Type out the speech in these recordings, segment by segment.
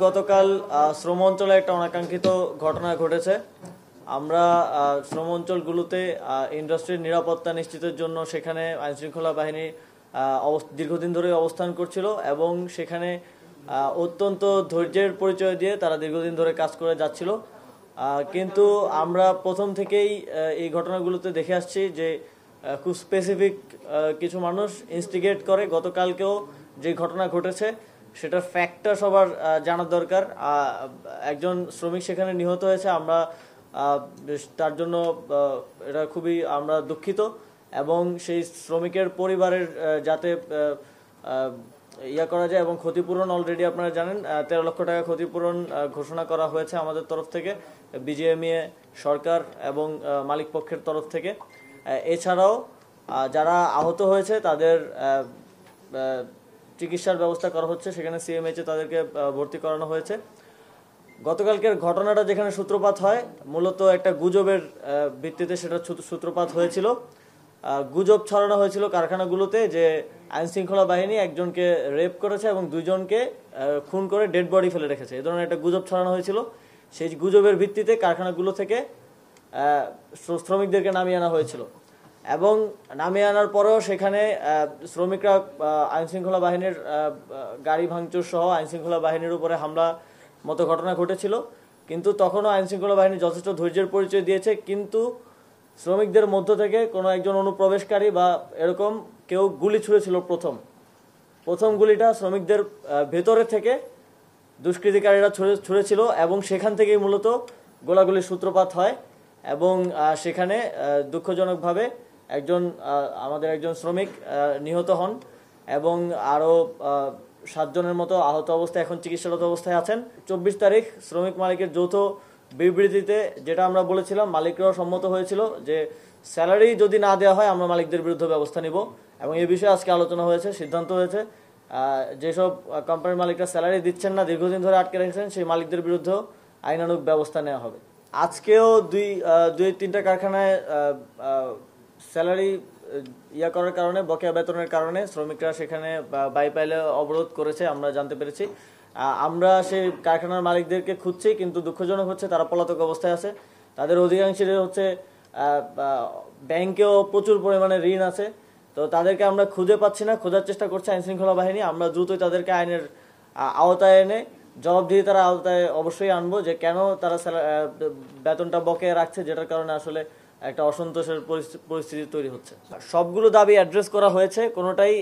গতকাল শ্রম অঞ্চলে একটা অনাকাঙ্ক্ষিত ঘটনা ঘটেছে। আমরা শ্রম অঞ্চলগুলোতে ইন্ডাস্ট্রির নিরাপত্তা নিশ্চিতের জন্য সেখানে আইনশৃঙ্খলা বাহিনী দীর্ঘদিন ধরে অবস্থান করছিল এবং সেখানে অত্যন্ত ধৈর্যের পরিচয় দিয়ে তারা দীর্ঘদিন ধরে কাজ করে যাচ্ছিল। কিন্তু আমরা প্রথম থেকেই এই ঘটনাগুলোতে দেখে আসছি যে খুব স্পেসিফিক কিছু মানুষ ইনস্টিগেট করে। গতকালকেও যে ঘটনা ঘটেছে সেটার ফ্যাক্টটা সবার জানার দরকার। একজন শ্রমিক সেখানে নিহত হয়েছে, আমরা তার জন্য এটা খুবই আমরা দুঃখিত এবং সেই শ্রমিকের পরিবারের যাতে করা যায় এবং ক্ষতিপূরণ অলরেডি আপনারা জানেন 13 লক্ষ টাকা ক্ষতিপূরণ ঘোষণা করা হয়েছে আমাদের তরফ থেকে, বিজিএমইএ, সরকার এবং মালিক পক্ষের তরফ থেকে। এছাড়াও যারা আহত হয়েছে তাদের চিকিৎসার ব্যবস্থা করা হচ্ছে, সেখানে সিএমএইচে তাদেরকে ভর্তি করানো হয়েছে। গতকালকের ঘটনাটা যেখানে সূত্রপাত হয় মূলত একটা গুজবের ভিত্তিতে সেটা সূত্রপাত হয়েছিল। গুজব ছড়ানো হয়েছিল কারখানাগুলোতে যে আইনশৃঙ্খলা বাহিনী একজনকে রেপ করেছে এবং দুইজনকে খুন করে ডেড বডি ফেলে রেখেছে, এই ধরনের একটা গুজব ছড়ানো হয়েছিল। সেই গুজবের ভিত্তিতে কারখানাগুলো থেকে শ্রমিকদেরকে নামিয়ে আনা হয়েছিল এবং নামিয়ে আনার পরেও সেখানে শ্রমিকরা আইনশৃঙ্খলা বাহিনীর গাড়ি ভাঙচুর সহ আইনশৃঙ্খলা বাহিনীর উপরে হামলা মতো ঘটনা ঘটেছিল। কিন্তু তখনও আইনশৃঙ্খলা বাহিনী যথেষ্ট ধৈর্যের পরিচয় দিয়েছে, কিন্তু শ্রমিকদের মধ্য থেকে কোনো একজন অনুপ্রবেশকারী বা এরকম কেউ গুলি ছুঁড়েছিল। প্রথম গুলিটা শ্রমিকদের ভেতরে থেকে দুষ্কৃতিকারীরা ছুঁড়েছিল এবং সেখান থেকেই মূলত গোলাগুলির সূত্রপাত হয় এবং সেখানে দুঃখজনকভাবে আমাদের একজন শ্রমিক নিহত হন এবং আরও 7 জনের মতো আহত অবস্থায় এখন চিকিৎসারত অবস্থায় আছেন। 24 তারিখ শ্রমিক মালিকের যৌথ বিবৃতিতে যেটা আমরা বলেছিলাম, মালিকরাও সম্মত হয়েছিল যে স্যালারি যদি না দেওয়া হয় আমরা মালিকদের বিরুদ্ধে ব্যবস্থা নিব এবং এই বিষয়ে আজকে আলোচনা হয়েছে, সিদ্ধান্ত হয়েছে যেসব কোম্পানির মালিকরা স্যালারি দিচ্ছেন না, দীর্ঘদিন ধরে আটকে রেখেছেন, সেই মালিকদের বিরুদ্ধেও আইনানুগ ব্যবস্থা নেওয়া হবে। আজকেও দুই তিনটা কারখানায় স্যালারি করার কারণে, বকেয়া বেতনের কারণে শ্রমিকরা সেখানে বাইপাইলে অবরোধ করেছে আমরা জানতে পেরেছি। আমরা সেই কারখানার মালিকদেরকে খুঁজছি, কিন্তু দুঃখজনক হচ্ছে তারা পলাতক অবস্থায় আছে। তাদের অধিকাংশের হচ্ছে ব্যাংকেও প্রচুর পরিমাণে ঋণ আছে, তো তাদেরকে আমরা খুঁজে পাচ্ছি না। খোঁজার চেষ্টা করছে আইনশৃঙ্খলা বাহিনী। আমরা দ্রুতই তাদেরকে আইনের আওতায় এনে জবাবদিহিতার আওতায় অবশ্যই আনবো যে কেন তারা বেতনটা বকেয়া রাখছে, যেটার কারণে আসলে একটা অসন্তোষের পরিস্থিতি তৈরি হচ্ছে। সবগুলো দাবি অ্যাড্রেস করা হয়েছে, কোনোটাই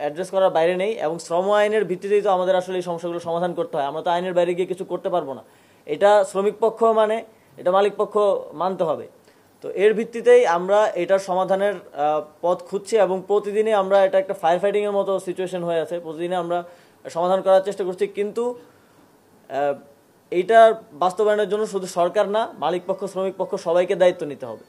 অ্যাড্রেস করার বাইরে নেই এবং শ্রম আইনের ভিত্তিতেই তো আমাদের আসলে এই সমস্যাগুলো সমাধান করতে হয়। আমরা তো আইনের বাইরে গিয়ে কিছু করতে পারবো না, এটা শ্রমিক পক্ষ মানে এটা মালিক পক্ষ মানতে হবে। তো এর ভিত্তিতেই আমরা এটার সমাধানের পথ খুঁজছি এবং প্রতিদিনই আমরা এটা একটা ফায়ার ফাইটিংয়ের মতো সিচুয়েশন হয়ে আছে, প্রতিদিনে আমরা সমাধান করার চেষ্টা করছি। কিন্তু এইটার বাস্তবায়নের জন্য শুধু সরকার না, মালিক পক্ষ, শ্রমিক পক্ষ সবাইকে দায়িত্ব নিতে হবে।